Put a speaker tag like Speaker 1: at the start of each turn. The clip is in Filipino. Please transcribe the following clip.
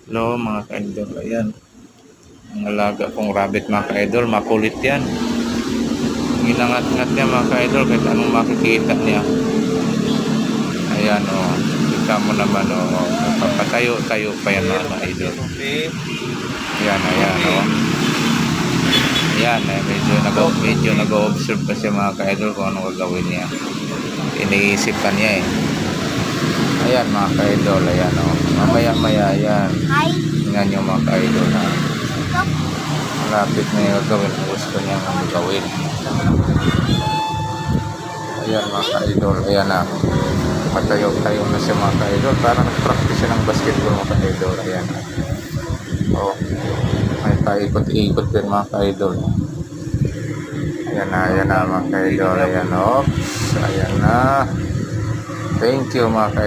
Speaker 1: Hello mga ka-idol, ayan. Ang alaga kong rabbit mga ka-idol, makulit yan. Ginangat-ngat niya mga ka-idol kahit anong makikita niya. Ayan o, kita mo naman o, papatayo-tayo pa yan mga ka-idol. Ayan o. Ayan, medyo nag-observe pa siya mga ka-idol kung anong gagawin niya. Iniisip pa niya eh. Ayan mga ka-idol, ayan o. Mamaya-maya, ayan. Tingnan nyo mga ka-idol ha. Malapit na yung gawin ang gusto niya gawin. Ayan mga ka-idol, ayan na. Matayo-tayo na siya mga ka-idol. Parang nag-practice siya ng basketball mga ka-idol. Ayan na. O, may paikot-ikot din mga ka-idol. Ayan na mga ka-idol. Ayan, oops. Ayan na. Thank you mga ka-idol.